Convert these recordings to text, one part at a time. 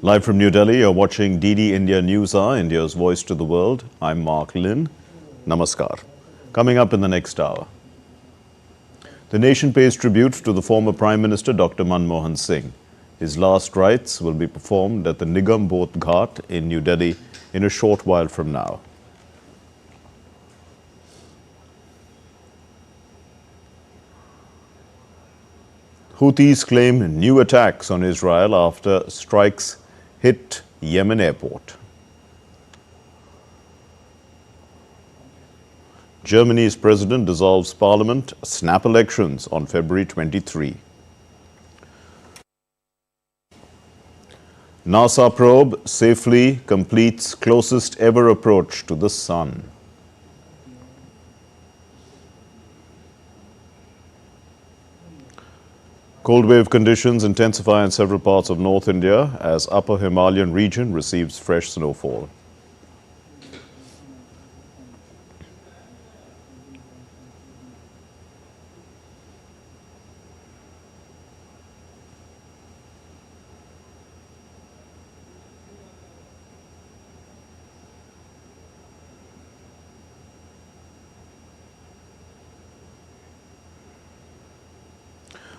Live from New Delhi, you're watching DD India News Hour, India's voice to the world. I'm Mark Lynn. Namaskar. Coming up in the next hour. The nation pays tribute to the former Prime Minister Dr. Manmohan Singh. His last rites will be performed at the Nigam Bodh Ghat in New Delhi in a short while from now. Houthis claim new attacks on Israel after strikes hit Yemen airport. Germany's president dissolves parliament, snap elections on February 23. NASA probe safely completes closest ever approach to the sun. Cold wave conditions intensify in several parts of North India as upper Himalayan region receives fresh snowfall.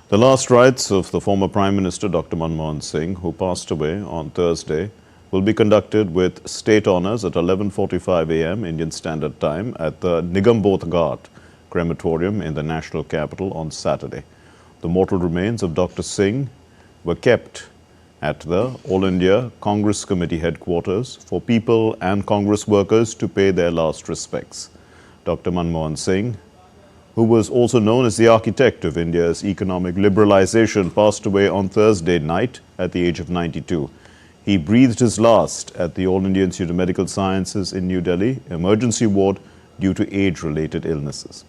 The last rites of the former Prime Minister Dr. Manmohan Singh, who passed away on Thursday, will be conducted with state honours at 11:45 a.m. Indian Standard Time at the Nigam Bodh Ghat crematorium in the national capital on Saturday. The mortal remains of Dr. Singh were kept at the All India Congress Committee headquarters for people and Congress workers to pay their last respects. Dr. Manmohan Singh, who was also known as the architect of India's economic liberalization, passed away on Thursday night at the age of 92. He breathed his last at the All India Institute of Medical Sciences in New Delhi emergency ward due to age-related illnesses.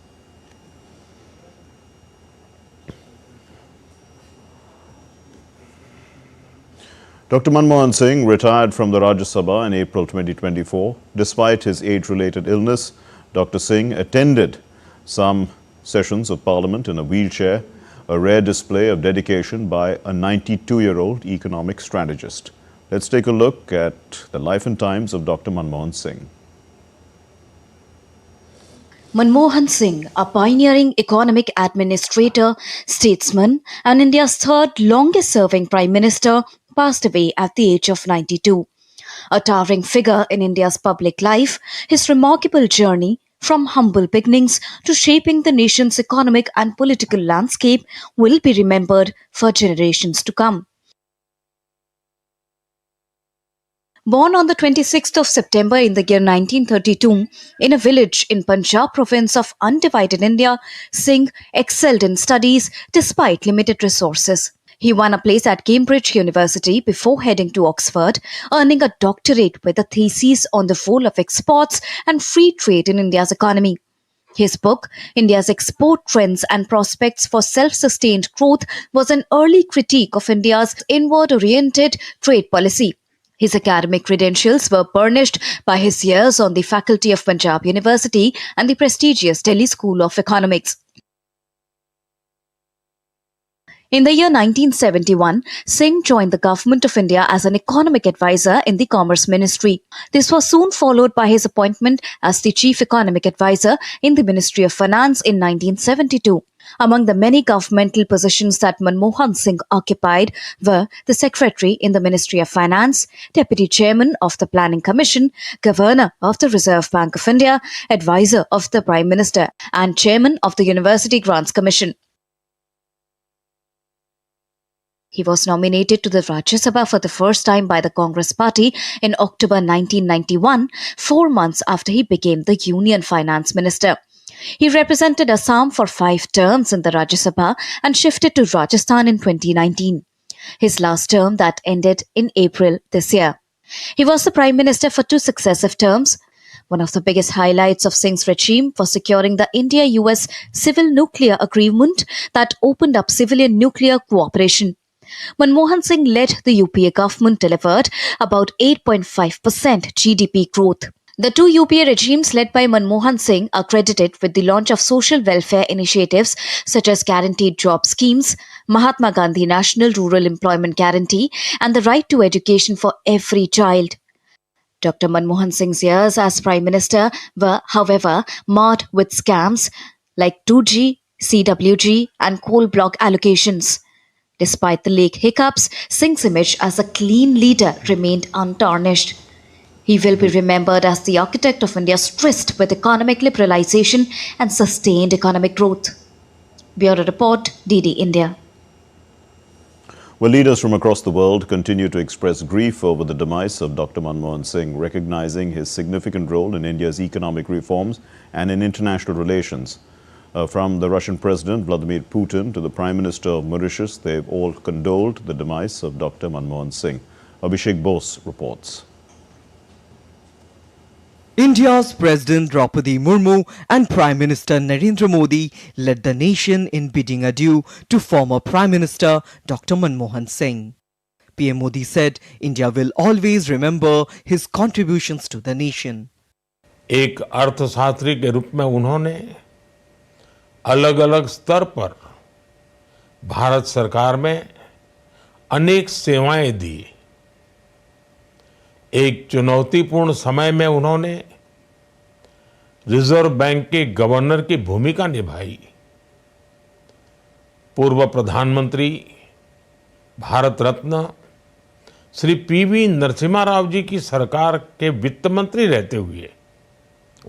Dr. Manmohan Singh retired from the Rajya Sabha in April 2024. Despite his age-related illness, Dr. Singh attended some sessions of Parliament in a wheelchair, a rare display of dedication by a 92-year-old economic strategist. Let's take a look at the life and times of Dr. Manmohan Singh. Manmohan Singh, a pioneering economic administrator, statesman, and India's third longest-serving Prime Minister, passed away at the age of 92. A towering figure in India's public life, his remarkable journey from humble beginnings to shaping the nation's economic and political landscape will be remembered for generations to come. Born on the 26th of September in the year 1932 in a village in Punjab province of undivided India, Singh excelled in studies despite limited resources. He won a place at Cambridge University before heading to Oxford, earning a doctorate with a thesis on the role of exports and free trade in India's economy. His book, India's Export Trends and Prospects for Self-Sustained Growth, was an early critique of India's inward-oriented trade policy. His academic credentials were burnished by his years on the faculty of Punjab University and the prestigious Delhi School of Economics. In the year 1971, Singh joined the Government of India as an economic advisor in the Commerce Ministry. This was soon followed by his appointment as the Chief Economic Advisor in the Ministry of Finance in 1972. Among the many governmental positions that Manmohan Singh occupied were the Secretary in the Ministry of Finance, Deputy Chairman of the Planning Commission, Governor of the Reserve Bank of India, Advisor of the Prime Minister, and Chairman of the University Grants Commission. He was nominated to the Rajya Sabha for the first time by the Congress Party in October 1991, 4 months after he became the Union Finance Minister. He represented Assam for 5 terms in the Rajya Sabha and shifted to Rajasthan in 2019. His last term that ended in April this year. He was the Prime Minister for 2 successive terms. One of the biggest highlights of Singh's regime was securing the India-US Civil Nuclear Agreement that opened up civilian nuclear cooperation. Manmohan Singh led the UPA government delivered about 8.5% GDP growth. The two UPA regimes led by Manmohan Singh are credited with the launch of social welfare initiatives such as guaranteed job schemes, Mahatma Gandhi National Rural Employment Guarantee, and the right to education for every child. Dr. Manmohan Singh's years as Prime Minister were, however, marred with scams like 2G, CWG, and coal block allocations. Despite the late hiccups, Singh's image as a clean leader remained untarnished. He will be remembered as the architect of India's tryst with economic liberalization and sustained economic growth. Bureau Report, DD India. Well, leaders from across the world continue to express grief over the demise of Dr. Manmohan Singh, recognizing his significant role in India's economic reforms and in international relations. From the Russian President Vladimir Putin to the Prime Minister of Mauritius, they've all condoled the demise of Dr. Manmohan Singh. Abhishek Bose reports. India's President Draupadi Murmu and Prime Minister Narendra Modi led the nation in bidding adieu to former Prime Minister Dr. Manmohan Singh. PM Modi said India will always remember his contributions to the nation. एक अर्थशास्त्री के रूप में उन्होंने अलग अलग स्तर पर भारत सरकार में अनेक सेवाएं दी। एक चुनौतीपूर्ण समय में उन्होंने रिजर्व बैंक के गवर्नर की भूमिका निभाई। पूर्व प्रधानमंत्री भारत रत्न श्री पीवी नरसिम्हा राव जी की सरकार के वित्त मंत्री रहते हुए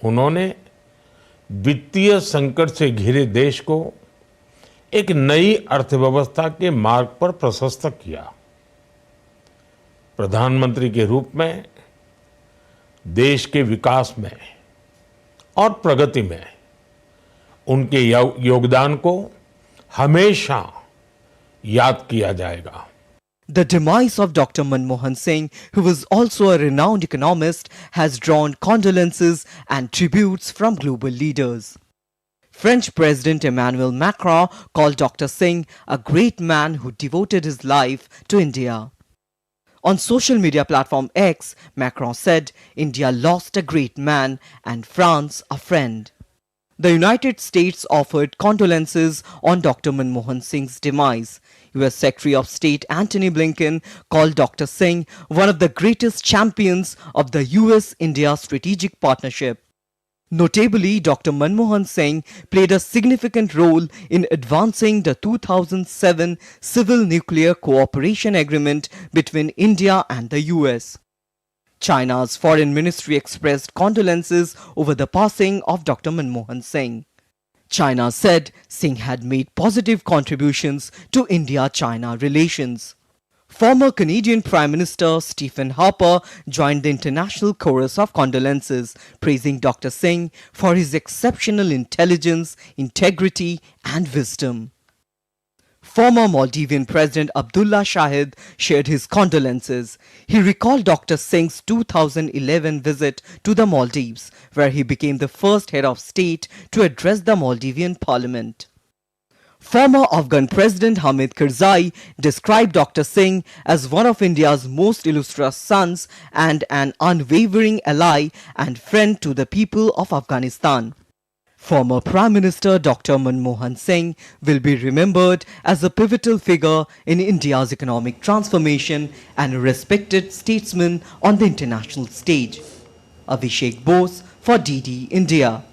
उन्होंने वित्तीय संकट से घिरे देश को एक नई अर्थव्यवस्था के मार्ग पर प्रशस्त किया। प्रधानमंत्री के रूप में देश के विकास में और प्रगति में उनके योगदान को हमेशा याद किया जाएगा। The demise of Dr. Manmohan Singh, who was also a renowned economist, has drawn condolences and tributes from global leaders. French President Emmanuel Macron called Dr. Singh a great man who devoted his life to India. On social media platform X, Macron said India lost a great man and France a friend. The United States offered condolences on Dr. Manmohan Singh's demise. US Secretary of State Antony Blinken called Dr. Singh one of the greatest champions of the US-India strategic partnership. Notably, Dr. Manmohan Singh played a significant role in advancing the 2007 Civil Nuclear Cooperation Agreement between India and the US. China's foreign ministry expressed condolences over the passing of Dr. Manmohan Singh. China said Singh had made positive contributions to India-China relations. Former Canadian Prime Minister Stephen Harper joined the international chorus of condolences, praising Dr. Singh for his exceptional intelligence, integrity and wisdom. Former Maldivian President Abdullah Shahid shared his condolences. He recalled Dr. Singh's 2011 visit to the Maldives, where he became the first head of state to address the Maldivian parliament. Former Afghan President Hamid Karzai described Dr. Singh as one of India's most illustrious sons and an unwavering ally and friend to the people of Afghanistan. Former Prime Minister Dr. Manmohan Singh will be remembered as a pivotal figure in India's economic transformation and a respected statesman on the international stage. Abhishek Bose for DD India.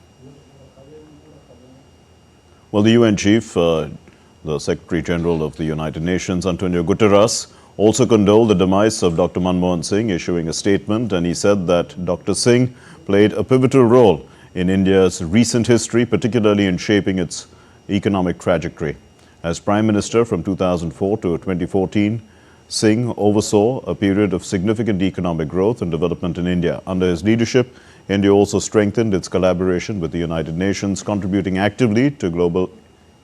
Well, the UN chief, the Secretary General of the United Nations, Antonio Guterres, also condoled the demise of Dr. Manmohan Singh, issuing a statement, and he said that Dr. Singh played a pivotal role in India's recent history, particularly in shaping its economic trajectory. As Prime Minister from 2004 to 2014, Singh oversaw a period of significant economic growth and development in India. Under his leadership, India also strengthened its collaboration with the United Nations, contributing actively to global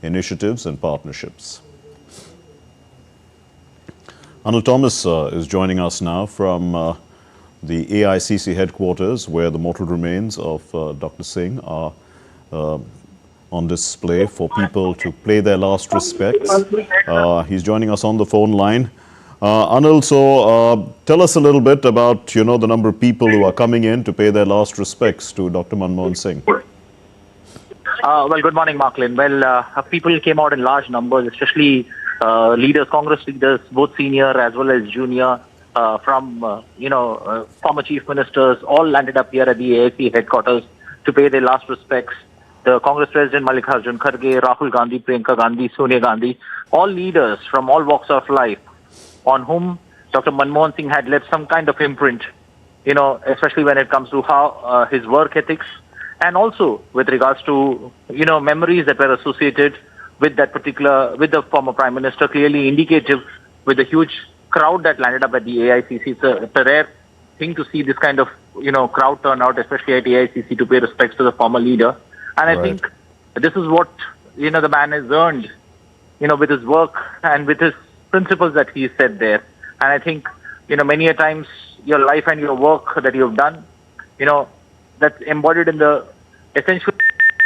initiatives and partnerships. Anil Thomas is joining us now from the AICC headquarters, where the mortal remains of Dr. Singh are on display for people to pay their last respects. He's joining us on the phone line. Anil, so tell us a little bit about, the number of people who are coming in to pay their last respects to Dr. Manmohan Singh. Well, good morning, Marklin. Well, people came out in large numbers, especially leaders, Congress leaders, both senior as well as junior, from, former chief ministers, all landed up here at the AIC headquarters to pay their last respects. The Congress President Mallikarjun Kharge, Rahul Gandhi, Priyanka Gandhi, Sonia Gandhi, all leaders from all walks of life on whom Dr. Manmohan Singh had left some kind of imprint, especially when it comes to how his work ethics and also with regards to, memories that were associated with with the former Prime Minister, clearly indicative with the huge crowd that landed up at the AICC. It's a rare thing to see this kind of, crowd turn out, especially at AICC, to pay respects to the former leader. And I think this is what, the man has earned, with his work and with his principles that he said there. And I think, many a times your life and your work that you've done, that's embodied in the essential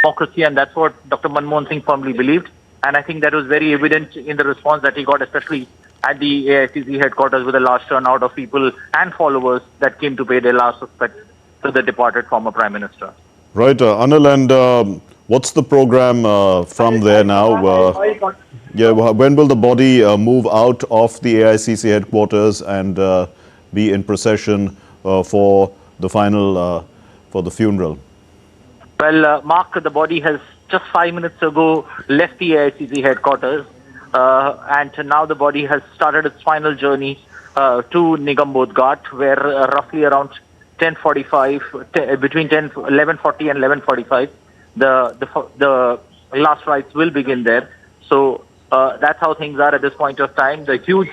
democracy, and that's what Dr. Manmohan Singh firmly believed. And I think that was very evident in the response that he got, especially at the AICC headquarters, with a large turnout of people and followers that came to pay their last respect to the departed former Prime Minister. Right, Anil, and what's the program from there now? When will the body move out of the AICC headquarters and be in procession for the final, for the funeral? Well, Mark, the body has just 5 minutes ago left the AICC headquarters, and now the body has started its final journey to Nigambodh Ghat, where roughly around 10:45, between 11:40 and 11:45, the last rites will begin there. So that's how things are at this point of time. The huge,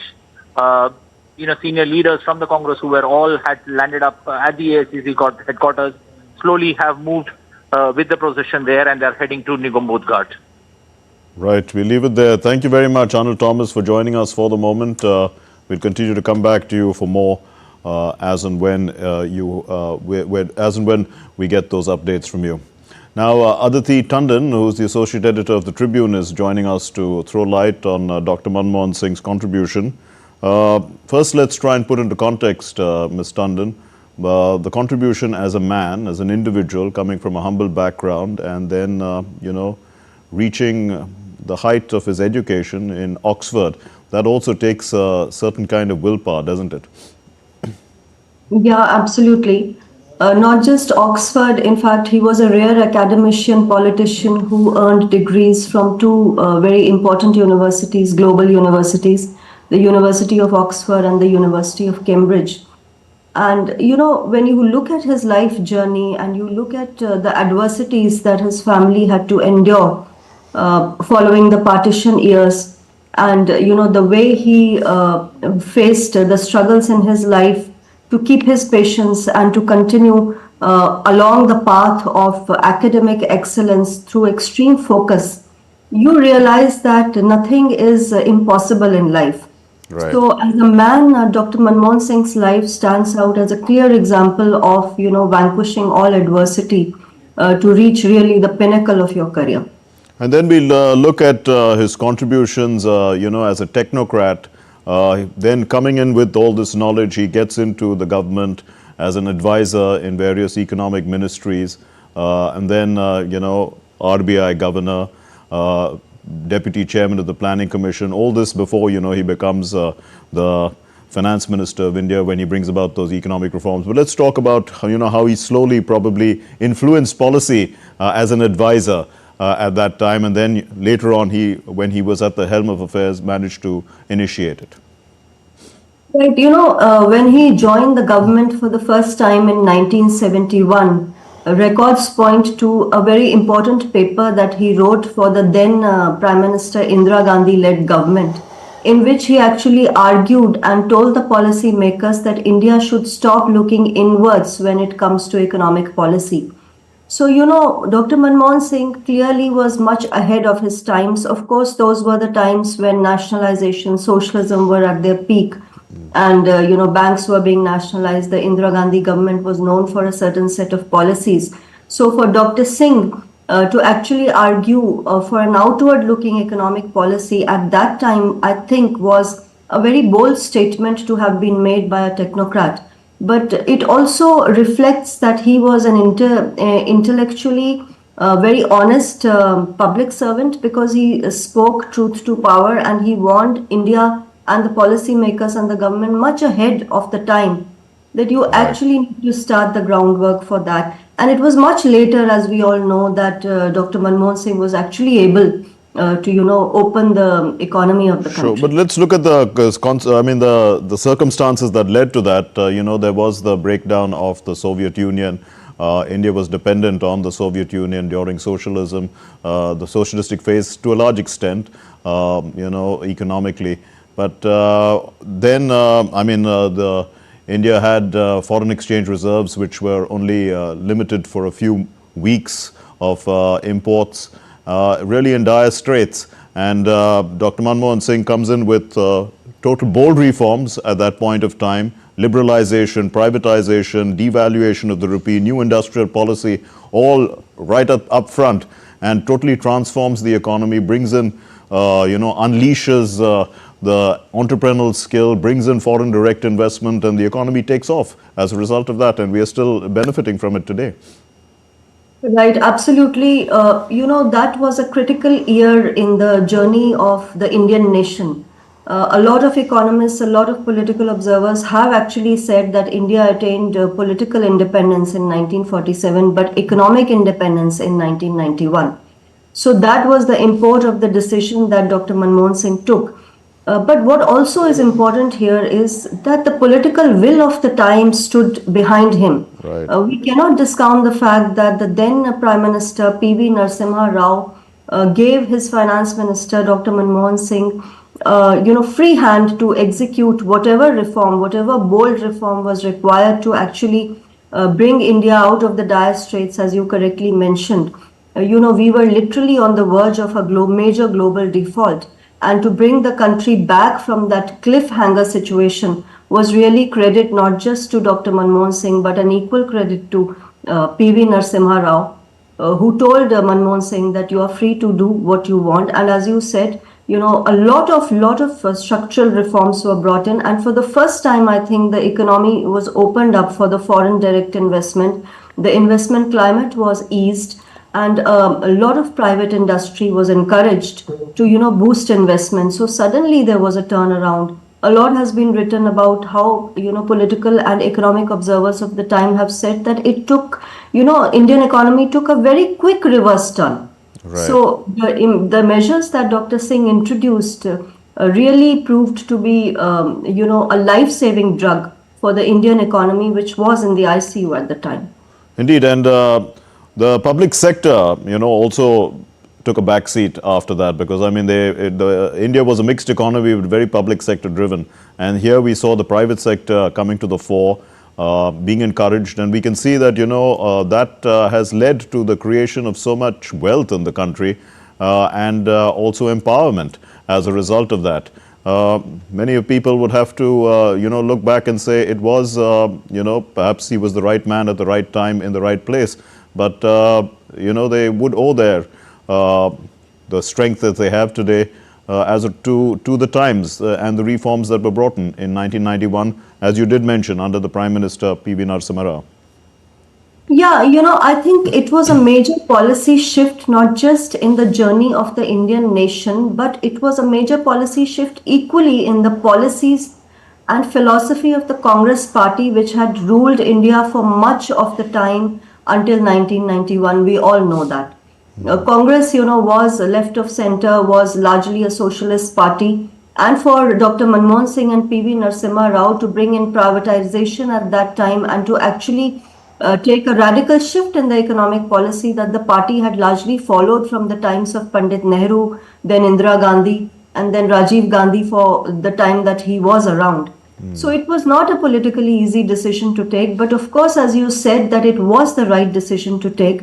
senior leaders from the Congress who were all had landed up at the AICC headquarters slowly have moved with the procession there, and they're heading to Nigambodh Ghat. Right, we'll leave it there. Thank you very much, Anil Thomas, for joining us for the moment. We'll continue to come back to you for more as and when we get those updates from you. Now, Aditi Tandon, who's the associate editor of the Tribune, is joining us to throw light on Dr. Manmohan Singh's contribution. First, let's try and put into context, Ms. Tandon, the contribution as a man, as an individual coming from a humble background, and then, reaching the height of his education in Oxford. That also takes a certain kind of willpower, doesn't it? Yeah, absolutely. Not just Oxford. In fact, he was a rare academician, politician who earned degrees from two very important universities, global universities, the University of Oxford and the University of Cambridge. And, when you look at his life journey and you look at the adversities that his family had to endure following the partition years, and, the way he faced the struggles in his life to keep his patience and to continue along the path of academic excellence through extreme focus, you realize that nothing is impossible in life. Right. So as a man, Dr. Manmohan Singh's life stands out as a clear example of, vanquishing all adversity to reach really the pinnacle of your career. And then we'll look at his contributions, as a technocrat. Then coming in with all this knowledge, he gets into the government as an advisor in various economic ministries, and then, RBI governor, deputy chairman of the Planning Commission, all this before, he becomes the finance minister of India when he brings about those economic reforms. But let's talk about, how he slowly probably influenced policy as an advisor at that time, and then later on, when he was at the helm of affairs, managed to initiate it. Right, when he joined the government for the first time in 1971, records point to a very important paper that he wrote for the then Prime Minister Indira Gandhi-led government, in which he actually argued and told the policy makers that India should stop looking inwards when it comes to economic policy. So, Dr. Manmohan Singh clearly was much ahead of his times. Of course, those were the times when nationalization, socialism were at their peak. And, banks were being nationalized. The Indira Gandhi government was known for a certain set of policies. So for Dr. Singh to actually argue for an outward-looking economic policy at that time, I think was a very bold statement to have been made by a technocrat. But it also reflects that he was an intellectually very honest public servant, because he spoke truth to power and he warned India and the policymakers and the government much ahead of the time that you actually need to start the groundwork for that. And it was much later, as we all know, that Dr. Manmohan Singh was actually able to, open the economy of the country. Sure, but let's look at the circumstances that led to that. There was the breakdown of the Soviet Union. India was dependent on the Soviet Union during socialism, the socialistic phase to a large extent, economically. But then, India had foreign exchange reserves which were only limited for a few weeks of imports, really in dire straits. And Dr. Manmohan Singh comes in with total bold reforms at that point of time: liberalization, privatization, devaluation of the rupee, new industrial policy, all right up front, and totally transforms the economy, brings in, unleashes the entrepreneurial skill, brings in foreign direct investment, and the economy takes off as a result of that, and we are still benefiting from it today. Right, absolutely. That was a critical year in the journey of the Indian nation. A lot of economists, a lot of political observers have actually said that India attained political independence in 1947, but economic independence in 1991. So that was the import of the decision that Dr. Manmohan Singh took. But what also is important here is that the political will of the time stood behind him. Right. We cannot discount the fact that the then Prime Minister P.V. Narasimha Rao gave his Finance Minister Dr. Manmohan Singh free hand to execute whatever reform, whatever bold reform was required to actually bring India out of the dire straits, as you correctly mentioned. We were literally on the verge of a major global default. And to bring the country back from that cliffhanger situation was really credit not just to Dr. Manmohan Singh, but an equal credit to P.V. Narasimha Rao, who told Manmohan Singh that you are free to do what you want. And as you said, a lot of structural reforms were brought in. And for the first time, I think the economy was opened up for the foreign direct investment. The investment climate was eased. And a lot of private industry was encouraged to, boost investment. So suddenly there was a turnaround. A lot has been written about how, political and economic observers of the time have said that it took, Indian economy took a very quick reverse turn. Right. So the measures that Dr. Singh introduced really proved to be, a life-saving drug for the Indian economy, which was in the ICU at the time. Indeed, and the public sector, also took a backseat after that, because India was a mixed economy, very public sector driven, and here we saw the private sector coming to the fore, being encouraged, and we can see that that has led to the creation of so much wealth in the country, and also empowerment as a result of that. Many people would have to look back and say it was perhaps he was the right man at the right time in the right place. But, they would owe the strength that they have today to the times and the reforms that were brought in 1991, as you did mention, under the Prime Minister P.V. Narasimha Rao. Yeah, I think it was a major policy shift, not just in the journey of the Indian nation, but it was a major policy shift equally in the policies and philosophy of the Congress party, which had ruled India for much of the time until 1991. We all know that. Congress, was left of center, was largely a socialist party. And for Dr. Manmohan Singh and P.V. Narasimha Rao to bring in privatization at that time and to actually take a radical shift in the economic policy that the party had largely followed from the times of Pandit Nehru, then Indira Gandhi, and then Rajiv Gandhi for the time that he was around. So it was not a politically easy decision to take, but of course, as you said, that it was the right decision to take.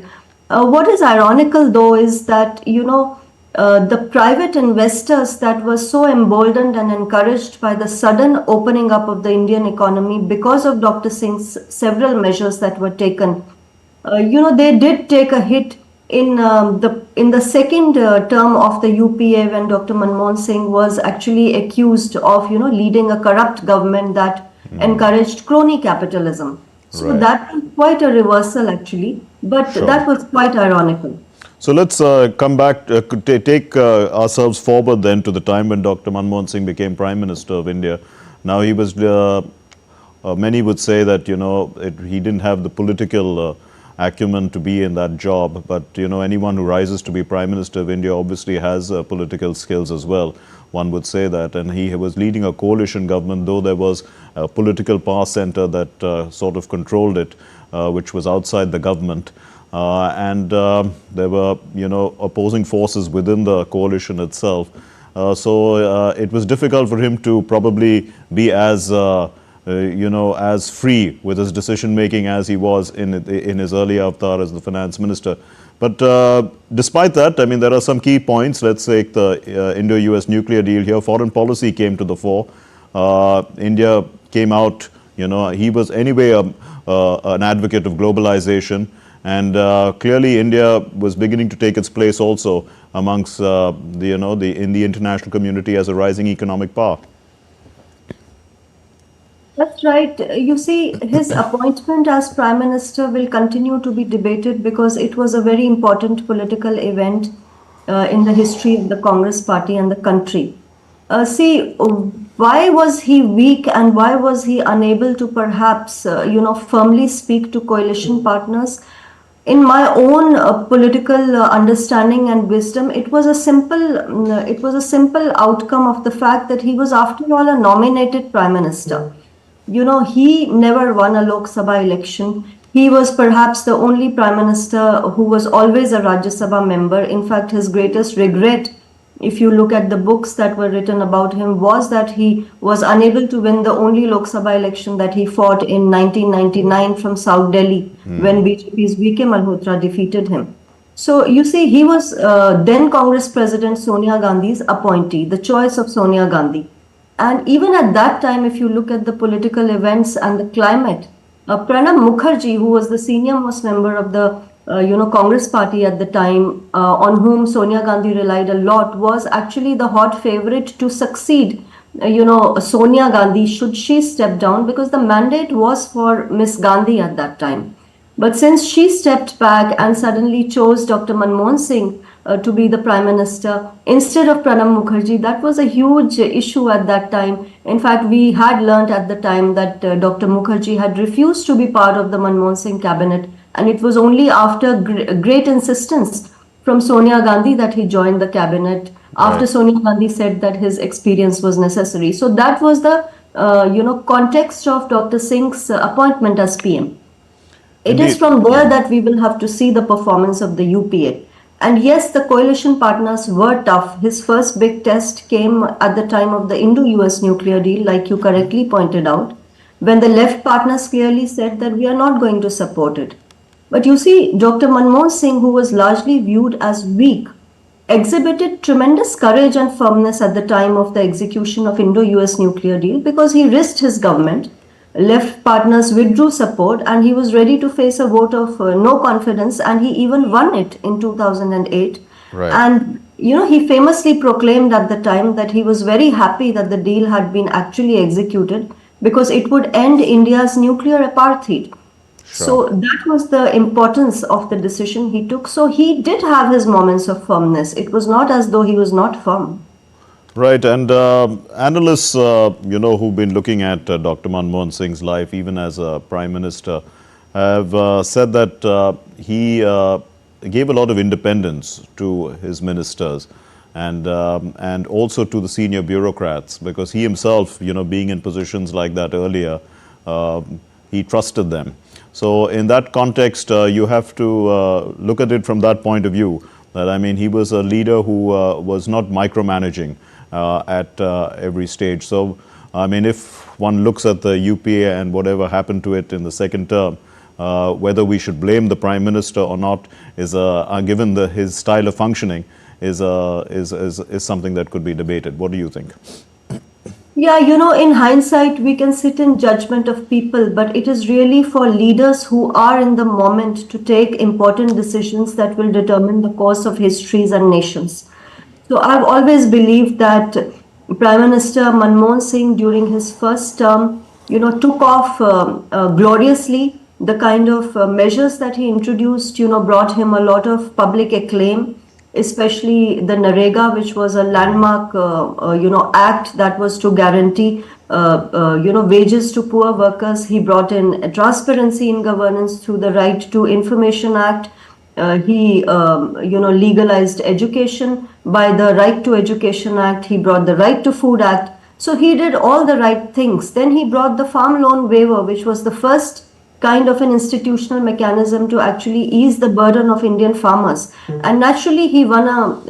What is ironical, though, is that, the private investors that were so emboldened and encouraged by the sudden opening up of the Indian economy because of Dr. Singh's several measures that were taken, they did take a hit in the second term of the UPA, when Dr. Manmohan Singh was actually accused of leading a corrupt government that encouraged crony capitalism. So Right. that was quite a reversal actually, but Sure. that was quite ironical. So let's come back, take ourselves forward then to the time when Dr. Manmohan Singh became Prime Minister of India. Now he was, many would say that, he didn't have the political acumen to be in that job, but, anyone who rises to be Prime Minister of India obviously has political skills as well. One would say that, and he was leading a coalition government, though there was a political power center that sort of controlled it, which was outside the government. There were, opposing forces within the coalition itself. So it was difficult for him to probably be as, as free with his decision making as he was in his early avatar as the finance minister. But despite that, I mean, there are some key points. Let's take the Indo-US nuclear deal here. Foreign policy came to the fore. India came out, he was anyway an advocate of globalization. And clearly, India was beginning to take its place also amongst in the international community as a rising economic power. That's right. You see, his appointment as Prime Minister will continue to be debated because it was a very important political event in the history of the Congress Party and the country. Why was he weak and why was he unable to perhaps, firmly speak to coalition partners? In my own political understanding and wisdom, it was a simple outcome of the fact that he was, after all, a nominated Prime Minister. He never won a Lok Sabha election. He was perhaps the only Prime Minister who was always a Rajya Sabha member. In fact, his greatest regret, if you look at the books that were written about him, was that he was unable to win the only Lok Sabha election that he fought in 1999 from South Delhi, when BJP's V.K. Malhotra defeated him. So you see, he was then Congress President Sonia Gandhi's appointee, the choice of Sonia Gandhi. And even at that time, if you look at the political events and the climate, Pranab Mukherjee, who was the senior most member of the Congress Party at the time, on whom Sonia Gandhi relied a lot, was actually the hot favorite to succeed Sonia Gandhi should she step down, because the mandate was for Miss Gandhi at that time. But since she stepped back and suddenly chose Dr. Manmohan Singh to be the Prime Minister instead of Pranab Mukherjee, that was a huge issue at that time. In fact, we had learnt at the time that Dr. Mukherjee had refused to be part of the Manmohan Singh cabinet, and it was only after great insistence from Sonia Gandhi that he joined the cabinet, after Sonia Gandhi said that his experience was necessary. So that was the context of Dr. Singh's appointment as PM. It is from there that we will have to see the performance of the UPA. And yes, the coalition partners were tough. His first big test came at the time of the Indo-US nuclear deal, like you correctly pointed out, when the left partners clearly said that we are not going to support it. But you see, Dr. Manmohan Singh, who was largely viewed as weak, exhibited tremendous courage and firmness at the time of the execution of Indo-US nuclear deal, because he risked his government. Left partners withdrew support and he was ready to face a vote of no confidence, and he even won it in 2008. Right. And he famously proclaimed at the time that he was very happy that the deal had been actually executed, because it would end India's nuclear apartheid. Sure. So that was the importance of the decision he took. So he did have his moments of firmness. It was not as though he was not firm. Right, and analysts, who've been looking at Dr. Manmohan Singh's life, even as a Prime Minister, have said that he gave a lot of independence to his ministers and also to the senior bureaucrats, because he himself, being in positions like that earlier, he trusted them. So in that context, you have to look at it from that point of view, that, I mean, he was a leader who was not micromanaging at every stage. So, I mean, if one looks at the UPA and whatever happened to it in the second term, whether we should blame the Prime Minister or not is, given his style of functioning, is something that could be debated. What do you think? Yeah, in hindsight, we can sit in judgment of people, but it is really for leaders who are in the moment to take important decisions that will determine the course of histories and nations. So I've always believed that Prime Minister Manmohan Singh, during his first term, took off gloriously. The kind of measures that he introduced, brought him a lot of public acclaim, especially the Narega, which was a landmark, act that was to guarantee, wages to poor workers. He brought in transparency in governance through the Right to Information Act. He, legalized education by the Right to Education Act. He brought the Right to Food Act. So he did all the right things. Then he brought the farm loan waiver, which was the first kind of an institutional mechanism to actually ease the burden of Indian farmers. And naturally, he won a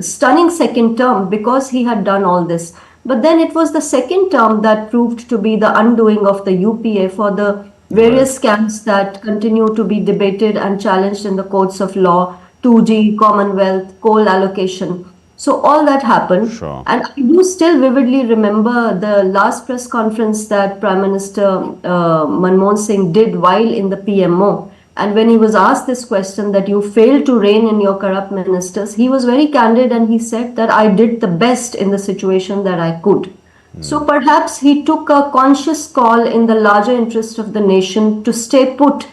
stunning second term because he had done all this. But then it was the second term that proved to be the undoing of the UPA for the various scams that continue to be debated and challenged in the courts of law, 2G, Commonwealth, coal allocation. So all that happened. Sure. And I do still vividly remember the last press conference that Prime Minister Manmohan Singh did while in the PMO. And when he was asked this question that you failed to rein in your corrupt ministers, he was very candid and he said that I did the best in the situation that I could. So perhaps he took a conscious call in the larger interest of the nation to stay put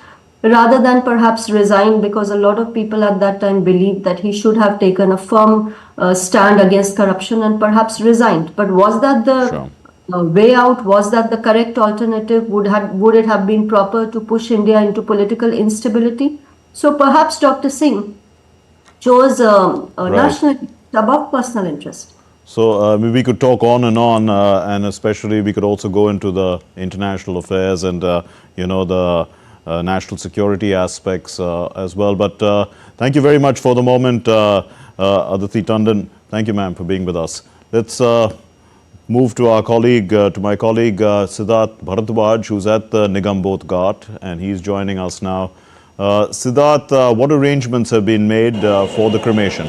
rather than perhaps resign, because a lot of people at that time believed that he should have taken a firm stand against corruption and perhaps resigned. But was that the Sure. way out? Was that the correct alternative? Would it have been proper to push India into political instability? So perhaps Dr. Singh chose national interest above personal interest. So we could talk on, and especially we could also go into the international affairs and the national security aspects as well. But thank you very much for the moment, Aditi Tandon. Thank you, ma'am, for being with us. Let's move to our colleague, Siddharth Bharadwaj, who's at the Nigam Bodh Ghat, and he's joining us now. Siddharth, what arrangements have been made for the cremation?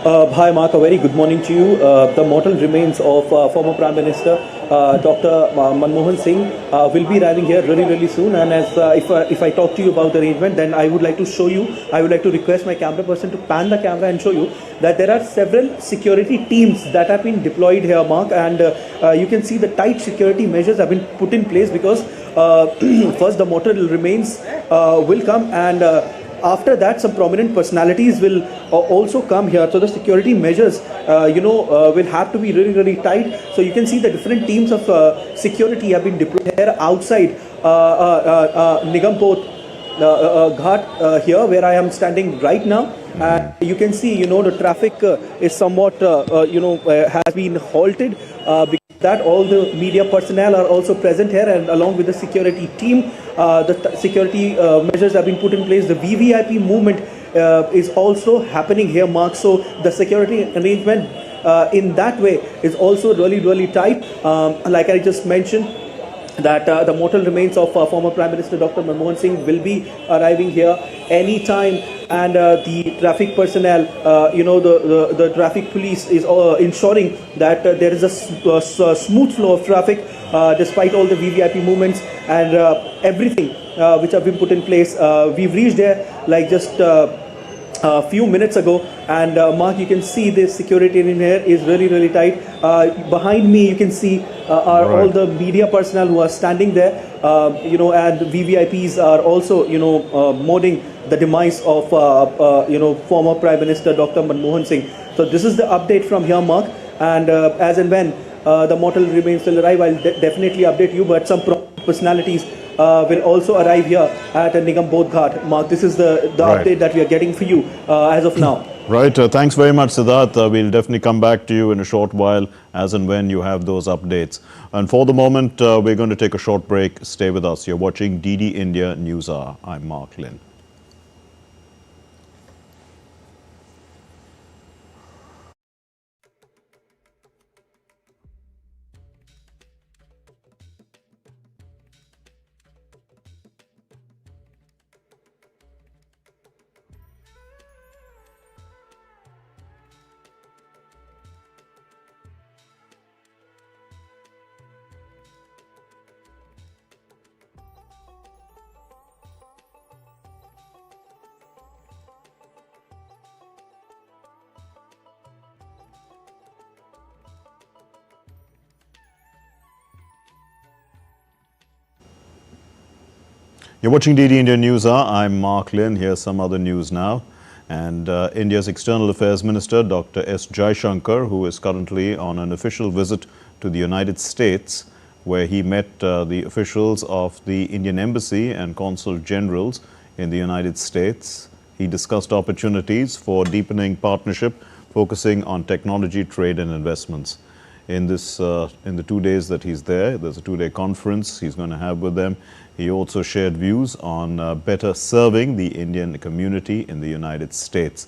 Hi Mark, a very good morning to you. The mortal remains of former Prime Minister Dr. Manmohan Singh will be arriving here really soon, and as if I talk to you about the arrangement, then I would like to show you, I would like to request my camera person to pan the camera and show you that there are several security teams that have been deployed here, Mark, and you can see the tight security measures have been put in place because first the mortal remains will come, and after that some prominent personalities will also come here. So the security measures will have to be really tight. So you can see the different teams of security have been deployed here outside Nigam Bodh Ghat here where I am standing right now. And you can see the traffic is somewhat has been halted because that all the media personnel are also present here, and along with the security team, the security measures have been put in place. The VVIP movement is also happening here, Mark. So the security arrangement in that way is also really tight. Like I just mentioned, that the mortal remains of former Prime Minister Dr. Manmohan Singh will be arriving here anytime, and the traffic personnel, the traffic police is ensuring that there is a smooth flow of traffic despite all the VVIP movements and everything which have been put in place. We've reached there like just a few minutes ago, and Mark, you can see this security in here is really tight. Behind me you can see are all the media personnel who are standing there, and VVIPs are also mourning the demise of former Prime Minister Dr. Manmohan Singh. So this is the update from here, Mark, and as and when the mortal remains will arrive, I'll definitely update you, but some personalities will also arrive here at Nigam Bodh Ghat. Mark, this is the update that we are getting for you as of now. Right. Thanks very much, Siddharth. We'll definitely come back to you in a short while as and when you have those updates. And for the moment, we're going to take a short break. Stay with us. You're watching DD India News Hour. I'm Mark Lynn. You're watching DD India News Hour. I'm Mark Lynn. Here's some other news now. And India's External Affairs Minister, Dr. S. Jaishankar, who is currently on an official visit to the United States, where he met the officials of the Indian Embassy and Consul Generals in the United States. He discussed opportunities for deepening partnership, focusing on technology, trade and investments. In the 2 days that he's there, there's a 2-day conference he's going to have with them. He also shared views on better serving the Indian community in the United States.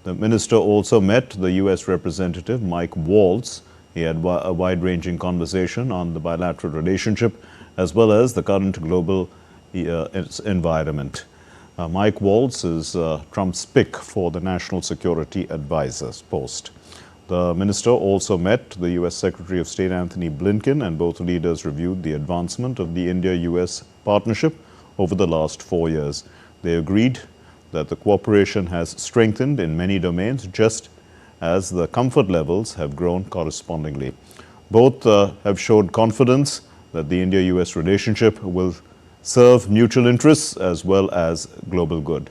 The minister also met the U.S. Representative Mike Waltz. He had a wide-ranging conversation on the bilateral relationship as well as the current global environment. Mike Waltz is Trump's pick for the National Security Advisor's post. The minister also met the U.S. Secretary of State Anthony Blinken, and both leaders reviewed the advancement of the India-U.S. partnership over the last 4 years. They agreed that the cooperation has strengthened in many domains, just as the comfort levels have grown correspondingly. Both have showed confidence that the India-U.S. relationship will serve mutual interests as well as global good.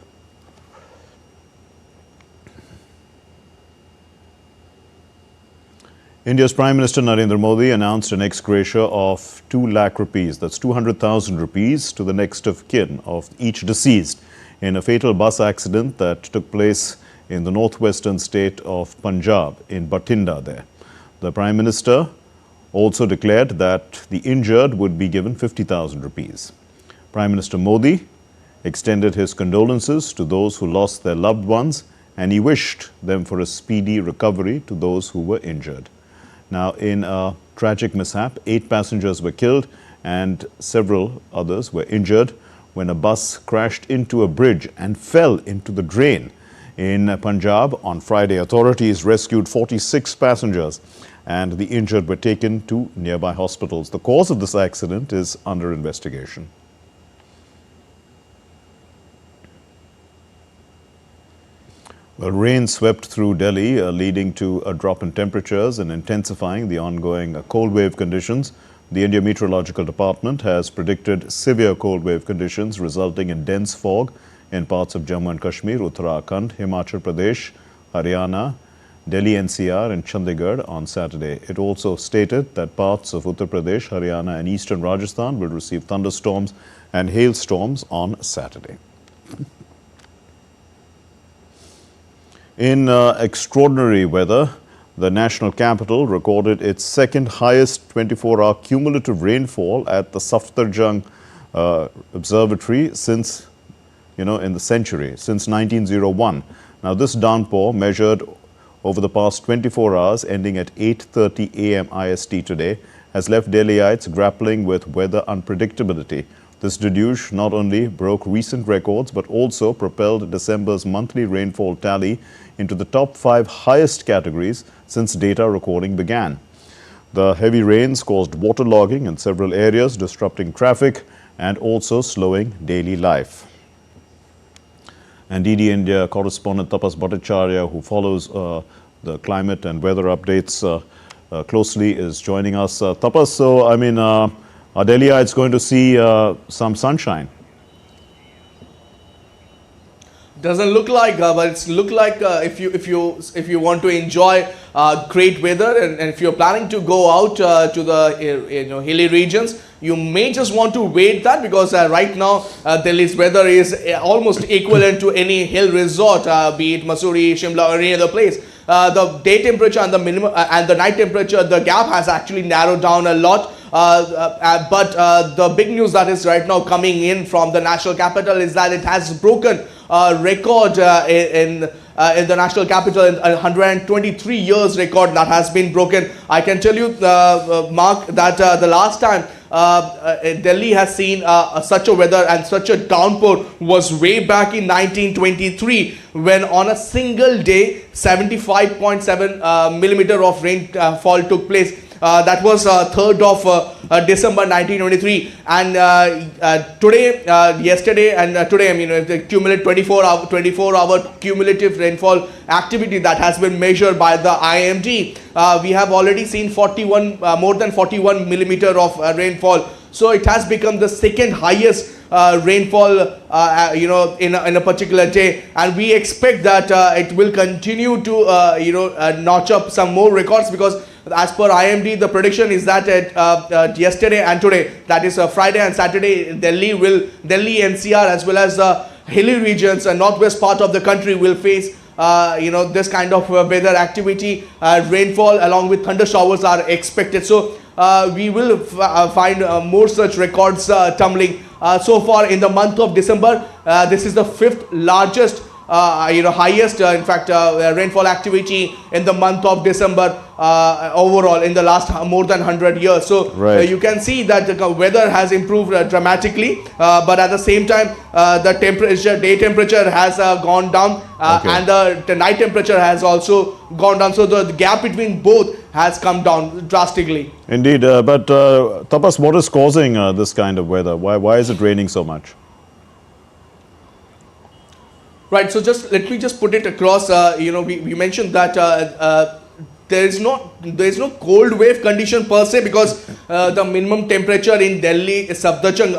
India's Prime Minister Narendra Modi announced an ex gratia of 2 lakh rupees, that's 200,000 rupees, to the next of kin of each deceased in a fatal bus accident that took place in the northwestern state of Punjab, in Bathinda there. The Prime Minister also declared that the injured would be given 50,000 rupees. Prime Minister Modi extended his condolences to those who lost their loved ones, and he wished them for a speedy recovery to those who were injured. Now, in a tragic mishap, 8 passengers were killed and several others were injured when a bus crashed into a bridge and fell into the drain. In Punjab on Friday, authorities rescued 46 passengers and the injured were taken to nearby hospitals. The cause of this accident is under investigation. Well, rain swept through Delhi, leading to a drop in temperatures and intensifying the ongoing cold wave conditions. The India Meteorological Department has predicted severe cold wave conditions resulting in dense fog in parts of Jammu and Kashmir, Uttarakhand, Himachal Pradesh, Haryana, Delhi NCR and Chandigarh on Saturday. It also stated that parts of Uttar Pradesh, Haryana and eastern Rajasthan will receive thunderstorms and hailstorms on Saturday. In extraordinary weather, the national capital recorded its second highest 24-hour cumulative rainfall at the Safdarjung Observatory since, in the century, since 1901. Now, this downpour measured over the past 24 hours, ending at 8:30 a.m. IST today, has left Delhiites grappling with weather unpredictability. This deluge not only broke recent records, but also propelled December's monthly rainfall tally into the top 5 highest categories since data recording began. The heavy rains caused waterlogging in several areas, disrupting traffic and also slowing daily life. And DD India correspondent Tapas Bhattacharya, who follows the climate and weather updates closely, is joining us. Tapas, so are Delhiites going to see some sunshine? Doesn't look like, but it's look like if you want to enjoy great weather and if you're planning to go out to the hilly regions, you may just want to wait that, because right now Delhi's weather is almost equivalent to any hill resort, be it Mussoorie, Shimla or any other place. The day temperature and the minimum and the night temperature, the gap has actually narrowed down a lot. But the big news that is right now coming in from the national capital is that it has broken record in the national capital, in 123 years record that has been broken. I can tell you, Mark, that the last time Delhi has seen such a weather and such a downpour was way back in 1923, when on a single day 75.7 millimeter of rainfall took place. That was 3rd of December 1923, and yesterday and today, the cumulative 24-hour cumulative rainfall activity that has been measured by the IMD, we have already seen more than 41 millimeter of rainfall. So it has become the second highest rainfall, in a particular day, and we expect that it will continue to, notch up some more records, because as per IMD, the prediction is that yesterday and today, that is Friday and Saturday, Delhi, NCR, as well as the hilly regions and northwest part of the country will face this kind of weather activity. Rainfall along with thunder showers are expected. So we will find more such records tumbling. So far in the month of December, this is the fifth largest highest rainfall activity in the month of December overall in the last more than 100 years. So you can see that the weather has improved dramatically, but at the same time the day temperature has gone down, and the night temperature has also gone down. So the gap between both has come down drastically. Indeed, but Tapas, what is causing this kind of weather? Why is it raining so much? Right, so let me just put it across. We mentioned that there is no cold wave condition per se, because the minimum temperature in Delhi Safdarjung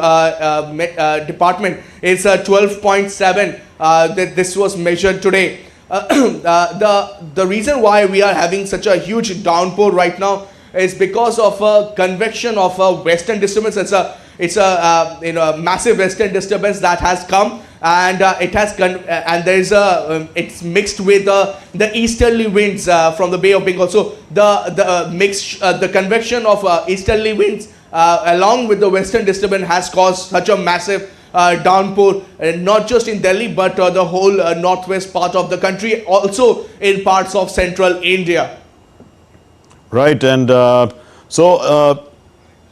department is 12.7. This was measured today. The reason why we are having such a huge downpour right now is because of a convection of a western disturbance. It's a massive western disturbance that has come, and it's mixed with the easterly winds from the Bay of Bengal. So the convection of easterly winds along with the western disturbance has caused such a massive downpour, not just in Delhi but the whole northwest part of the country, also in parts of central India. Right, and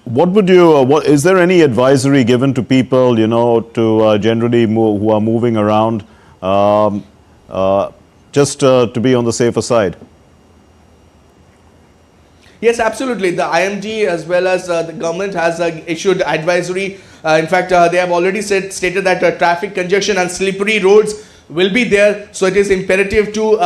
what would you? Is there any advisory given to people, to generally who are moving around, just to be on the safer side? Yes, absolutely. The IMD as well as the government has issued advisory. In fact, they have already stated that traffic congestion and slippery roads will be there. So it is imperative to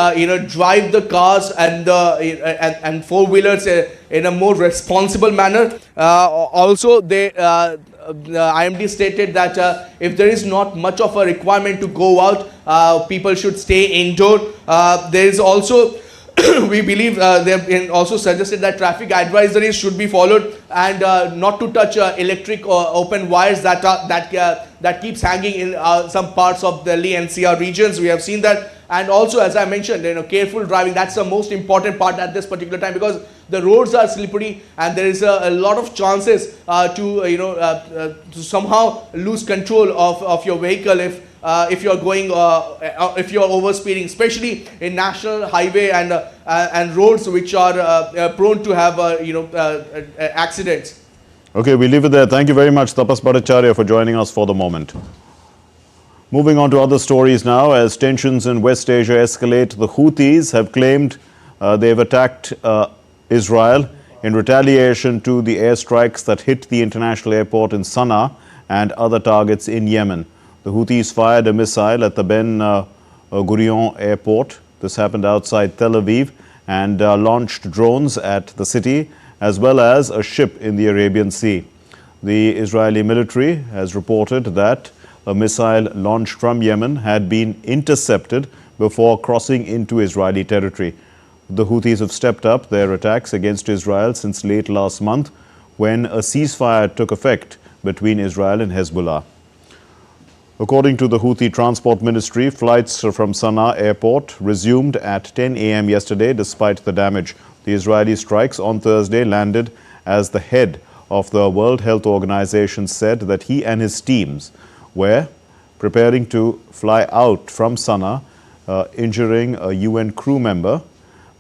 drive the cars and four-wheelers in a more responsible manner. Also, the IMD stated that if there is not much of a requirement to go out, people should stay indoor. There is also we believe they have also suggested that traffic advisories should be followed, and not to touch electric or open wires that keeps hanging in some parts of Delhi NCR regions. We have seen that. And also, as I mentioned, careful driving, that's the most important part at this particular time, because the roads are slippery and there is a lot of chances to somehow lose control of your vehicle if you're going if you're overspeeding, especially in national highway and roads which are prone to have accidents. Okay, we leave it there. Thank you very much, Tapas Bhattacharya, for joining us for the moment. Moving on to other stories now. As tensions in West Asia escalate, the Houthis have claimed they've attacked Israel in retaliation to the airstrikes that hit the international airport in Sana'a and other targets in Yemen. The Houthis fired a missile at the Ben Gurion airport. This happened outside Tel Aviv, and launched drones at the city as well as a ship in the Arabian Sea. The Israeli military has reported that a missile launched from Yemen had been intercepted before crossing into Israeli territory. The Houthis have stepped up their attacks against Israel since late last month, when a ceasefire took effect between Israel and Hezbollah. According to the Houthi Transport Ministry, flights from Sana'a airport resumed at 10 a.m. yesterday despite the damage. The Israeli strikes on Thursday landed as the head of the World Health Organization said that he and his teams were preparing to fly out from Sana'a, injuring a UN crew member.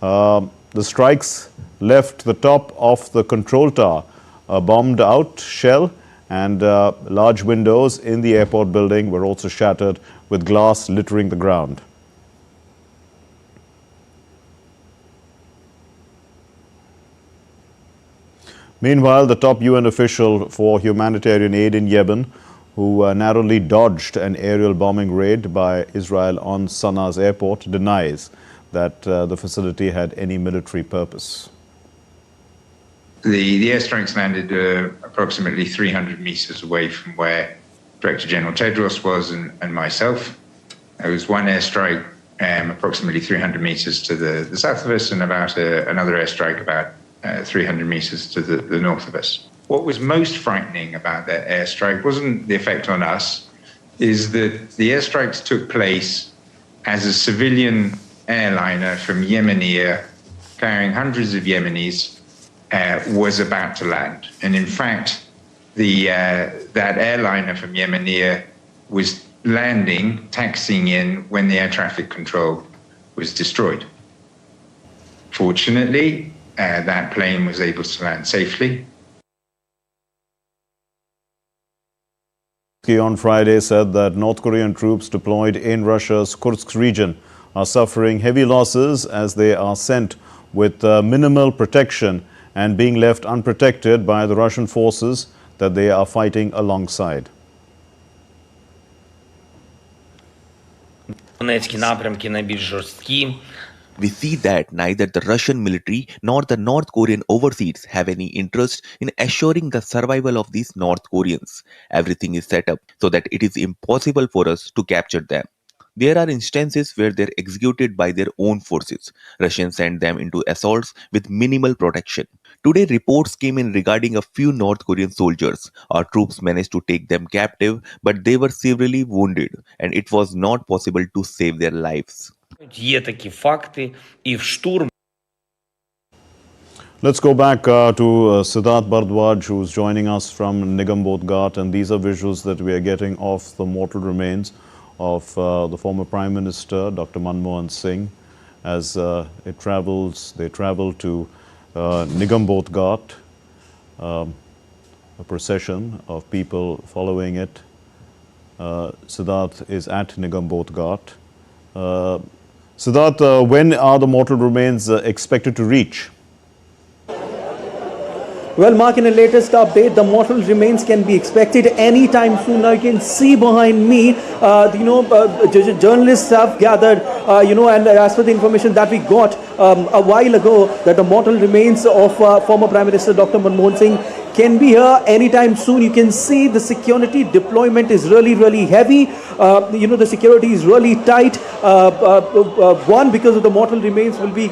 The strikes left the top of the control tower a bombed out shell, and large windows in the airport building were also shattered, with glass littering the ground. Meanwhile, the top UN official for humanitarian aid in Yemen, who narrowly dodged an aerial bombing raid by Israel on Sana'a's airport, denies that the facility had any military purpose. the airstrikes landed approximately 300 meters away from where Director General Tedros was and myself. There was one airstrike approximately 300 meters to the south of us, and about another airstrike about 300 meters to the north of us. What was most frightening about that airstrike wasn't the effect on us, is that the airstrikes took place as a civilian airliner from Yemen carrying hundreds of Yemenis was about to land. And in fact, that airliner from Yemen was landing, taxiing in when the air traffic control was destroyed. Fortunately, that plane was able to land safely. He on Friday said that North Korean troops deployed in Russia's Kursk region are suffering heavy losses as they are sent with minimal protection and being left unprotected by the Russian forces that they are fighting alongside. We see that neither the Russian military nor the North Korean overseas have any interest in assuring the survival of these North Koreans. Everything is set up so that it is impossible for us to capture them. There are instances where they are executed by their own forces. Russians send them into assaults with minimal protection. Today, reports came in regarding a few North Korean soldiers. Our troops managed to take them captive, but they were severely wounded, and it was not possible to save their lives. Let's go back to Siddharth Bardwaj, who's joining us from Nigambodh Ghat, and these are visuals that we are getting of the mortal remains of the former Prime Minister, Dr. Manmohan Singh, as they travel to Nigambodh Ghat, a procession of people following it. Siddharth is at Nigambodh Ghat. Siddharth, when are the mortal remains expected to reach? Well, Mark, in the latest update, the mortal remains can be expected anytime soon. Now, you can see behind me, journalists have gathered, and as per the information that we got a while ago, that the mortal remains of former Prime Minister Dr. Manmohan Singh can be here anytime soon. You can see the security deployment is really heavy. The security is really tight. One, because of the mortal remains will be,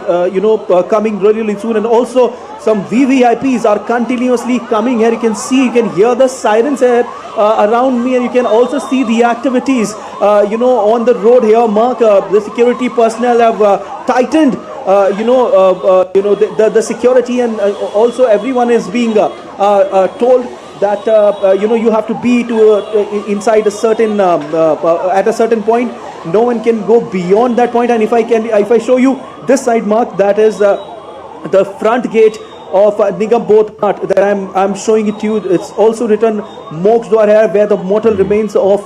coming really soon, and also some VVIPs are continuously coming here. You can see, you can hear the sirens here around me, and you can also see the activities, on the road here. Mark, the security personnel have tightened, the security, and also everyone is being told that you have to be inside a certain at a certain point. No one can go beyond that point. And if I show you this side, Mark, that is the front gate of Nigambodh Ghat that I'm showing it to you. It's also written Moksha Dwar here, where the mortal remains of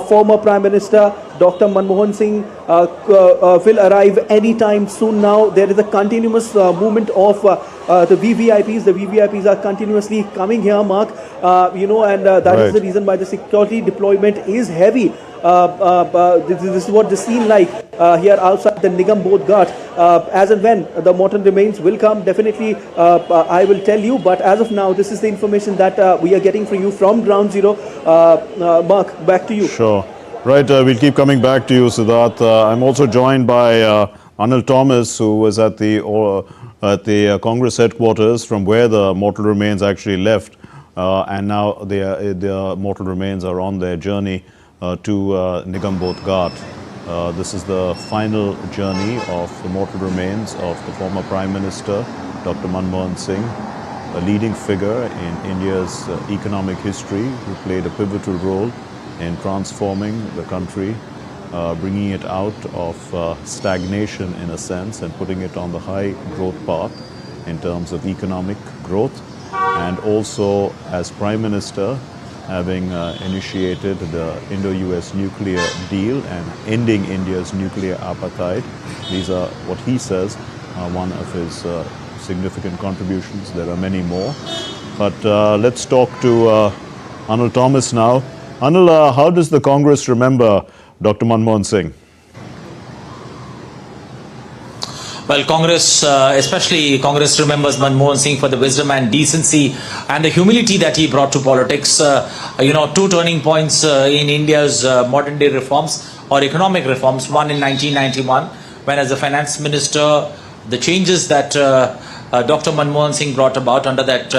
former Prime Minister Dr. Manmohan Singh will arrive anytime soon. Now there is a continuous movement of the VVIPs. The VVIPs are continuously coming here, Mark. And that is the reason why the security deployment is heavy. This is what the scene like here outside the Nigambodh Ghat. As and when the mortal remains will come, definitely I will tell you. But as of now, this is the information that we are getting from you from Ground Zero. Mark, back to you. Sure. Right, we'll keep coming back to you, Siddharth. I'm also joined by Anil Thomas, who was at the Congress headquarters, from where the mortal remains actually left, and now the mortal remains are on their journey to Nigambodh Ghat. This is the final journey of the mortal remains of the former Prime Minister, Dr. Manmohan Singh, a leading figure in India's economic history, who played a pivotal role in transforming the country, bringing it out of stagnation in a sense and putting it on the high growth path in terms of economic growth, and also as Prime Minister having initiated the Indo-US nuclear deal and ending India's nuclear appetite. These are what he says one of his significant contributions. There are many more. But let's talk to Anil Thomas now. Anil, how does the Congress remember Dr. Manmohan Singh? Well, Congress, especially Congress, remembers Manmohan Singh for the wisdom and decency and the humility that he brought to politics. Two turning points in India's modern day reforms or economic reforms. One in 1991, when as a finance minister, the changes that Dr. Manmohan Singh brought about under that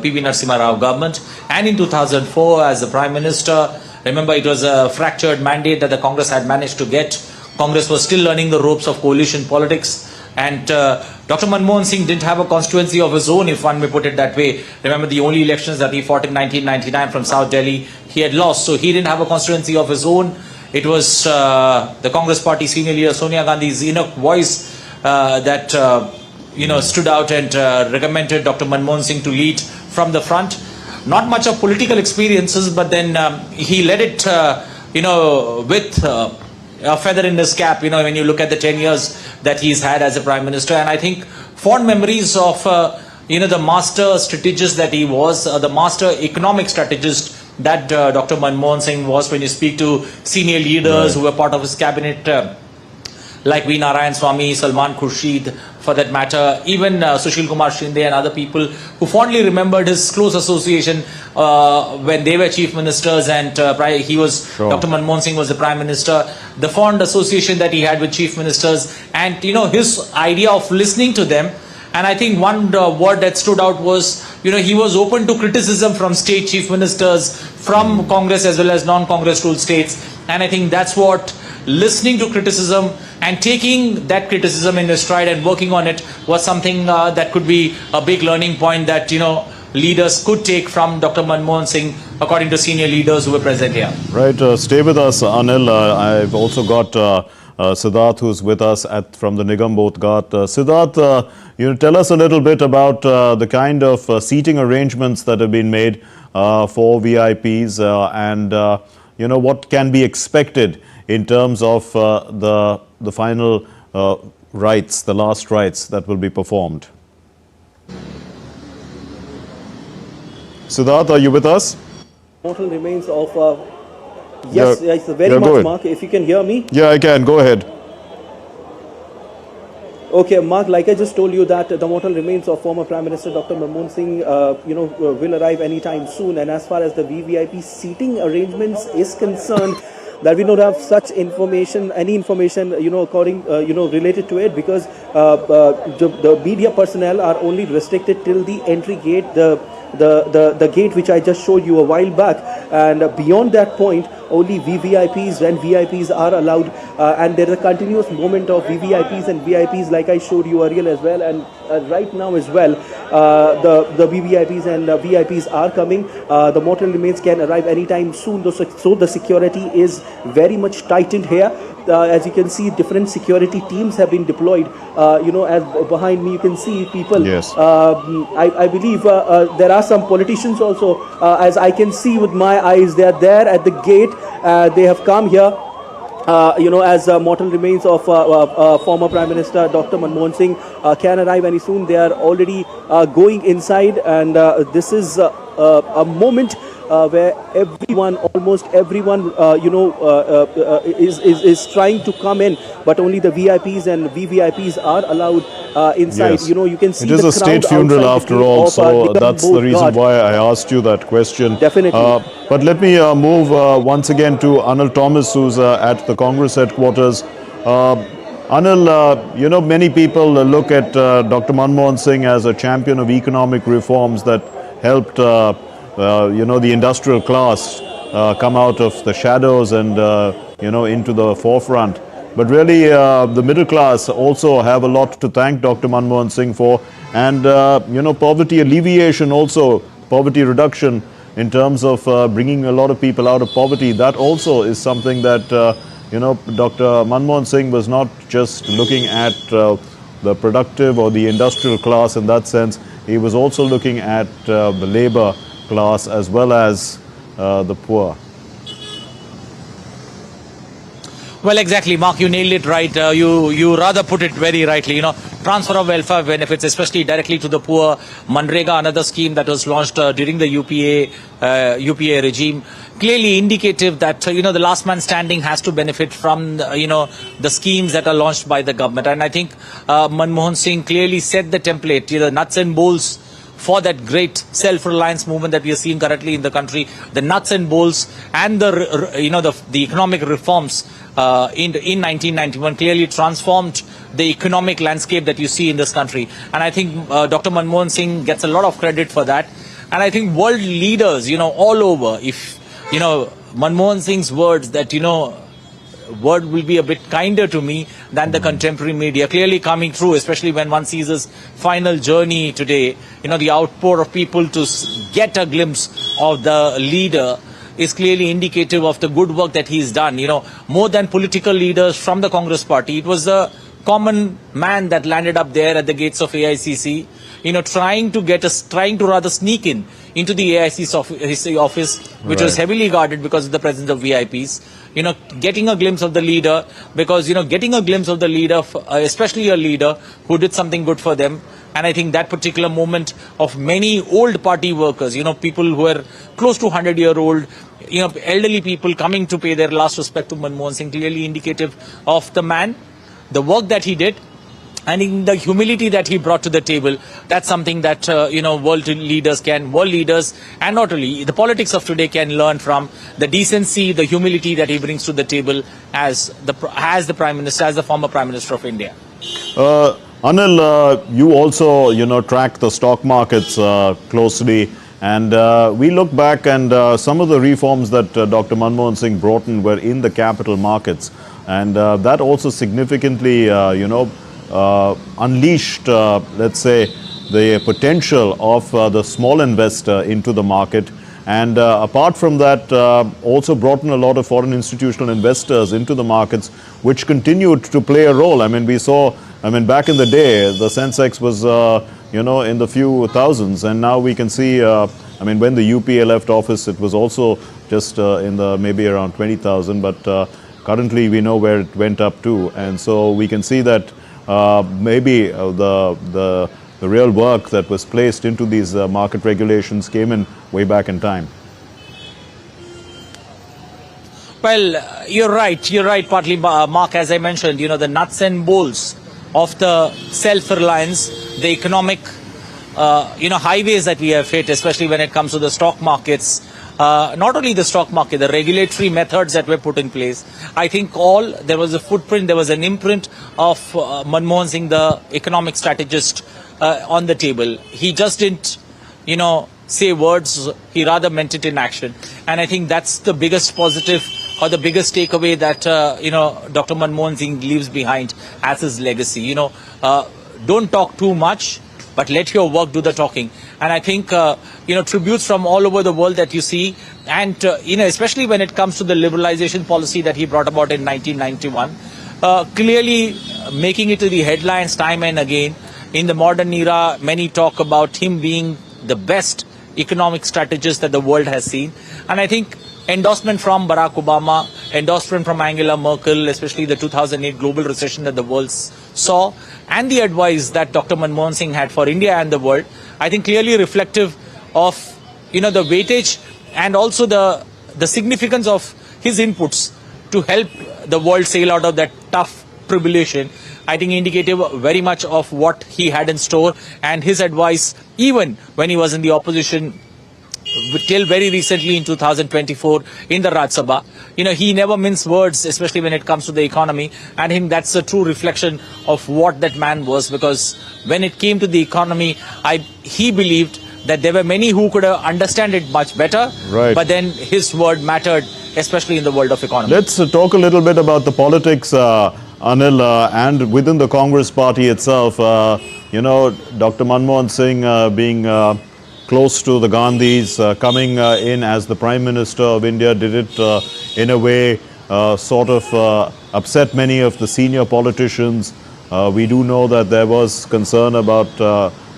P.V. Narasimha Rao government, and in 2004 as the Prime Minister. Remember, it was a fractured mandate that the Congress had managed to get. Congress was still learning the ropes of coalition politics. And Dr. Manmohan Singh didn't have a constituency of his own, if one may put it that way. Remember, the only elections that he fought in 1999 from South Delhi, he had lost. So he didn't have a constituency of his own. It was the Congress party senior leader Sonia Gandhi's inner voice that stood out and recommended Dr. Manmohan Singh to lead from the front. Not much of political experiences, but then he led it, with a feather in his cap, when you look at the 10 years that he's had as a Prime Minister. And I think fond memories of, the master strategist that he was, the master economic strategist that Dr. Manmohan Singh was, when you speak to senior leaders who were part of his cabinet, like V. Narayan Swamy, Salman Khurshid, for that matter, even Sushil Kumar Shinde and other people who fondly remembered his close association when they were chief ministers and he was, Dr. Manmohan Singh was the Prime Minister, the fond association that he had with chief ministers and, his idea of listening to them. And I think one word that stood out was, he was open to criticism from state chief ministers, from Congress as well as non-Congress ruled states. And I think that's what listening to criticism and taking that criticism in his stride and working on it was something that could be a big learning point that, leaders could take from Dr. Manmohan Singh, according to senior leaders who were present here. Right. Stay with us, Anil. I've also got Siddharth, who's with us from the Nigam Bodhghat. Siddharth, tell us a little bit about the kind of seating arrangements that have been made for VIPs and, what can be expected in terms of the final rites, the last rites that will be performed. Siddharth, are you with us? Mortal remains of yes, very much, Mark. If you can hear me. Yeah, I can. Go ahead. Okay, Mark, like I just told you that the mortal remains of former Prime Minister Dr. Manmohan Singh, will arrive anytime soon. And as far as the VVIP seating arrangements is concerned, that we don't have such information, any information, according, related to it, because the media personnel are only restricted till the entry gate, the gate which I just showed you a while back, and beyond that point, only VVIPs and VIPs are allowed, and there is a continuous movement of VVIPs and VIPs, like I showed you earlier as well, and right now as well, the VVIPs and VIPs are coming. The mortal remains can arrive anytime soon, so the security is very much tightened here. As you can see, different security teams have been deployed. As behind me you can see people. Yes. I believe there are some politicians also. As I can see with my eyes, they are there at the gate. They have come here. As mortal remains of former Prime Minister Dr. Manmohan Singh can arrive any soon. They are already going inside, and this is a moment where almost everyone, is trying to come in, but only the VIPs and VVIPs are allowed inside. Yes. You can see it is the a state funeral after all, so that's the reason why I asked you that question. Definitely. But let me move once again to Anil Thomas, who's at the Congress headquarters. Anil, many people look at Dr. Manmohan Singh as a champion of economic reforms that helped the industrial class come out of the shadows and, into the forefront. But really, the middle class also have a lot to thank Dr. Manmohan Singh for. And, poverty alleviation also, poverty reduction in terms of bringing a lot of people out of poverty. That also is something that, Dr. Manmohan Singh was not just looking at the productive or the industrial class in that sense. He was also looking at the labor class as well as the poor. Well, exactly, Mark, you nailed it right. You rather put it very rightly. Transfer of welfare benefits, especially directly to the poor. Manrega, another scheme that was launched during the UPA regime, clearly indicative that the last man standing has to benefit from the schemes that are launched by the government. And I think Manmohan Singh clearly set the template, nuts and bolts for that great self-reliance movement that we are seeing currently in the country, the nuts and bolts and the economic reforms in 1991 clearly transformed the economic landscape that you see in this country. And I think Dr. Manmohan Singh gets a lot of credit for that. And I think world leaders, all over, if, Manmohan Singh's words that, word will be a bit kinder to me than the contemporary media, clearly coming through, especially when one sees his final journey today. The outpour of people to get a glimpse of the leader is clearly indicative of the good work that he's done. More than political leaders from the Congress party, it was the common man that landed up there at the gates of AICC, trying to rather sneak into the AICC office, which was heavily guarded because of the presence of VIPs. Getting a glimpse of the leader, because, getting a glimpse of the leader, especially a leader who did something good for them. And I think that particular moment of many old party workers, people who are close to 100-year-old, elderly people coming to pay their last respect to Manmohan Singh, clearly indicative of the man, the work that he did, and in the humility that he brought to the table. That's something that, world leaders and not only the politics of today can learn from, the decency, the humility that he brings to the table as the Prime Minister, as the former Prime Minister of India. Anil, you also, track the stock markets closely. And we look back and some of the reforms that Dr. Manmohan Singh brought in were in the capital markets. And that also significantly, unleashed, let's say, the potential of the small investor into the market. And apart from that, also brought in a lot of foreign institutional investors into the markets, which continued to play a role. I mean, we saw, back in the day, the Sensex was, in the few thousands. And now we can see, when the UPA left office, it was also just in the maybe around 20,000. But currently, we know where it went up to. And so we can see that maybe the real work that was placed into these market regulations came in way back in time. Well, you're right, partly, Mark, as I mentioned, the nuts and bolts of the self-reliance, the economic, highways that we have hit, especially when it comes to the stock markets. Not only the stock market, the regulatory methods that were put in place. I think there was a footprint, there was an imprint of Manmohan Singh, the economic strategist, on the table. He just didn't, say words, he rather meant it in action. And I think that's the biggest positive or the biggest takeaway that, Dr. Manmohan Singh leaves behind as his legacy. Don't talk too much, but let your work do the talking. And I think, tributes from all over the world that you see, and, especially when it comes to the liberalization policy that he brought about in 1991, clearly making it to the headlines time and again. In the modern era, many talk about him being the best economic strategist that the world has seen. And I think endorsement from Barack Obama, endorsement from Angela Merkel, especially the 2008 global recession that the world saw, and the advice that Dr. Manmohan Singh had for India and the world, I think clearly reflective of, the weightage and also the significance of his inputs to help the world sail out of that tough tribulation. I think indicative very much of what he had in store, and his advice, even when he was in the opposition, till very recently in 2024 in the Rajya Sabha. He never minced words, especially when it comes to the economy. And I think that's a true reflection of what that man was, because when it came to the economy, he believed that there were many who could understand it much better. Right. But then his word mattered, especially in the world of economy. Let's talk a little bit about the politics, Anil, and within the Congress party itself. Dr. Manmohan Singh being close to the Gandhis, coming in as the Prime Minister of India, did it in a way sort of upset many of the senior politicians. We do know that there was concern about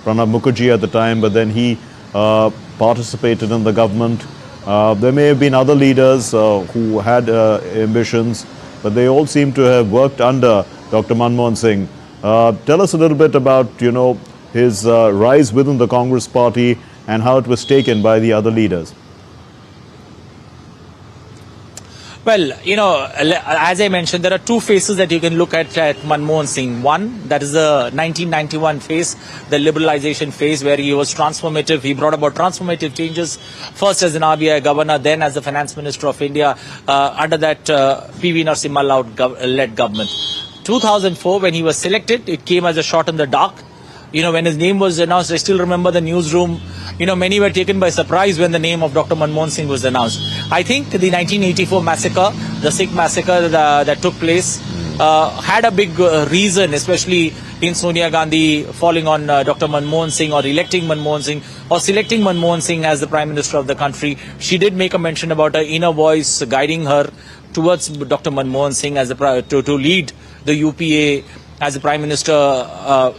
Pranab Mukherjee at the time, but then he participated in the government. There may have been other leaders who had ambitions, but they all seem to have worked under Dr. Manmohan Singh. Tell us a little bit about, his rise within the Congress party and how it was taken by the other leaders. Well, as I mentioned, there are two phases that you can look at Manmohan Singh. One, that is the 1991 phase, the liberalization phase, where he was transformative. He brought about transformative changes, first as an RBI governor, then as the finance minister of India, under that P.V. Narasimha Rao-led government. 2004, when he was selected, it came as a shot in the dark. When his name was announced, I still remember the newsroom. Many were taken by surprise when the name of Dr. Manmohan Singh was announced. I think the 1984 massacre, the Sikh massacre that took place, had a big reason, especially in Sonia Gandhi falling on Dr. Manmohan Singh, or electing Manmohan Singh, or selecting Manmohan Singh as the Prime Minister of the country. She did make a mention about her inner voice guiding her towards Dr. Manmohan Singh as to lead the UPA as the Prime Minister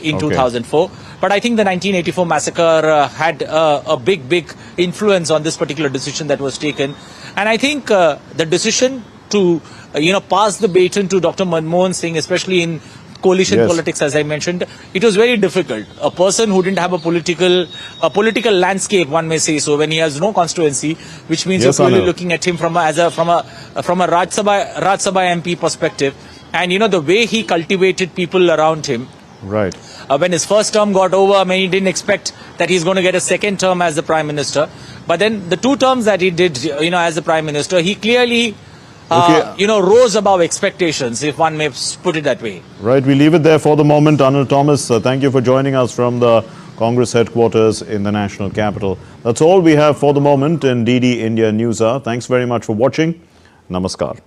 in 2004. But I think the 1984 massacre had a big influence on this particular decision that was taken. And I think the decision to, pass the baton to Dr. Manmohan Singh, especially in coalition politics, as I mentioned, it was very difficult. A person who didn't have a political landscape, one may say so, when he has no constituency, which means you're clearly looking at him from a Rajya Sabha MP perspective. And the way he cultivated people around him. Right. When his first term got over, he didn't expect that he's going to get a second term as the Prime Minister. But then the 2 terms that he did, as the Prime Minister, he clearly, rose above expectations, if one may put it that way. Right. We leave it there for the moment. Anil Thomas, thank you for joining us from the Congress headquarters in the national capital. That's all we have for the moment in DD India News Hour. Thanks very much for watching. Namaskar.